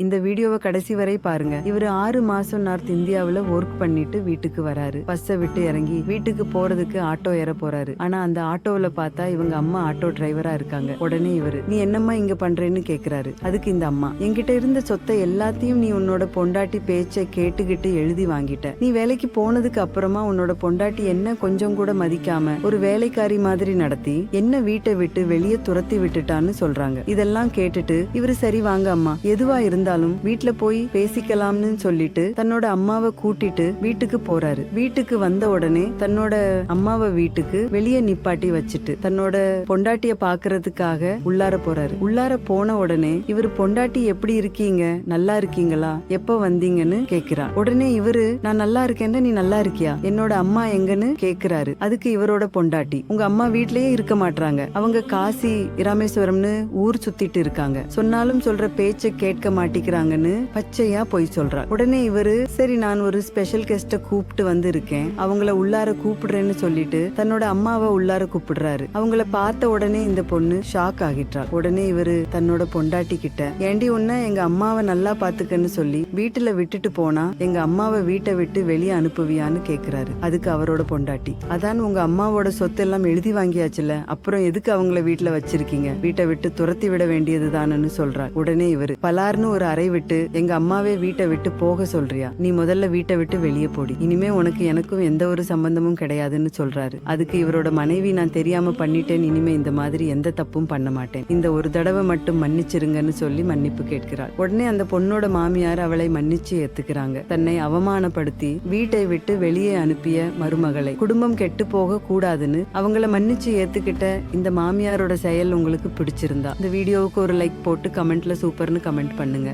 இந்த வீடியோவை கடைசி வரை பாருங்க. இவரு 6 மாசம் நார்த் இந்தியாவுல ஒர்க் பண்ணிட்டு வீட்டுக்கு வராரு. பஸ்ஸை விட்டு இறங்கி வீட்டுக்கு போறதுக்கு ஆட்டோ ஏற போறாரு. ஆனா அந்த ஆட்டோவில் பார்த்தா இவங்க அம்மா ஆட்டோ டிரைவரா இருக்காங்க. உடனே இவரு, நீ என்னம்மா இங்க பண்றேன்னு கேக்குறாரு. அதுக்கு இந்த அம்மா, என்கிட்ட இருந்த சொத்தை எல்லாத்தையும் நீ உன்னோட பொண்டாட்டி பேச்சை கேட்டுக்கிட்டு எழுதி வாங்கிட்ட. நீ வேலைக்கு போனதுக்கு அப்புறமா உன்னோட பொண்டாட்டி என்ன கொஞ்சம் கூட மதிக்காம ஒரு வேலைக்காரி மாதிரி நடத்தி என்ன வீட்டை விட்டு வெளியே துரத்தி விட்டுட்டான்னு சொல்றாங்க. இதெல்லாம் கேட்டுட்டு இவரு, சரி வாங்க அம்மா, எதுவா இருந்தாலும் வீட்டுல போய் பேசிக்கலாம்னு சொல்லிட்டு தன்னோட அம்மாவை கூட்டிட்டு வீட்டுக்கு போறாரு. வீட்டுக்கு வந்த உடனே தன்னோட அம்மாவை வீட்டுக்கு வெளியே நிப்பாட்டி வச்சுட்டு தன்னோட பொண்டாட்டிய பாக்குறதுக்காக உள்ளார போறாரு. உள்ளார போன உடனே இவரு, பொண்டாட்டி எப்படி இருக்கீங்க, நல்லா இருக்கீங்களா, எப்ப வந்தீங்கன்னு கேக்குறார். உடனே இவரு, நான் நல்லா இருக்கேன், நீ நல்லா இருக்கியா, என்னோட அம்மா எங்கன்னு கேக்குறாரு. அதுக்கு இவரோட பொண்டாட்டி, உங்க அம்மா வீட்லயே இருக்க மாட்டாங்க, அவங்க காசி ராமேஸ்வரம்னு ஊர் சுத்திட்டு இருக்காங்க, சொன்னாலும் சொல்ற பேச்ச கேட்க மாட்டிக்கிறாங்கன்னு பச்சையா போய் சொல்றார். உடனே இவரு, சரி நான் ஒரு ஸ்பெஷல் கெஸ்ட கூப்பிட்டு வந்து இருக்கேன், அவங்கள உள்ளார கூப்பிடுறேன்னு சொல்லிட்டு தன்னோட அம்மாவை உள்ளார கூப்பிடுறாரு. அவங்கள பார்த்த உடனே இந்த பொண்ணு ஷாக் ஆகிட்டார். உடனே இவரு தன்னோட பொண்டாட்டி கிட்ட, ஏண்டி உன்ன எங்க அம்மாவை நல்லா பாத்துக்கன்னு சொல்லி வீட்டுல விட்டுட்டு போனா எங்க அம்மாவை வீட்டை விட்டு வெளியே அனுப்புவியான்னு கேக்குறாரு. அதுக்கு அவரோட பொண்டாட்டி, அதான் உங்க அம்மாவோட சொத்து எல்லாம் எழுதி வாங்கியாச்சுல, அப்புறம் எதுக்கு அவங்கள வீட்டுல வச்சிருக்கீங்க, வீட்டை விட்டு துரத்தி விட வேண்டியதுதானு சொல்றார். உடனே இவரு, பலார்னு ஒரு அறை விட்டு எங்க அம்மாவே வீட்டை விட்டு போக சொல்றியா, நீ முதல்ல வீட்டை விட்டு வெளியே போடி, இனிமே உனக்கு எனக்கும் எந்த ஒரு சம்பந்தமும் கிடையாதுன்னு சொல்றாரு. அதுக்கு இவரோட மனைவி, நான் தெரியாம பண்ணிட்டேன், இனிமே இந்த மாதிரி எந்த தப்பும் பண்ண மாட்டேன், இந்த ஒரு தடவை மட்டும் மன்னிச்சிருங்கன்னு சொல்லி மன்னிப்பு கேட்கிறார். உடனே அந்த பொண்ணோட மாமியார் அவளை மன்னிச்சு ஏத்துக்கிறாங்க. தன்னை அவமானப்படுத்தி வீட்டை விட்டு வெளியே அனுப்பிய மருமகளை குடும்பம் கெட்டு போக கூடாதுன்னு அவங்கள மன்னிச்சு ஏத்துக்கிட்ட இந்த மாமியாரோட செயல் உங்களுக்கு பிடிச்சிருந்தா இந்த வீடியோவுக்கு ஒரு லைக் போட்டு கமெண்ட்ல சூப்பர்னு கமெண்ட் பண்ணுங்க.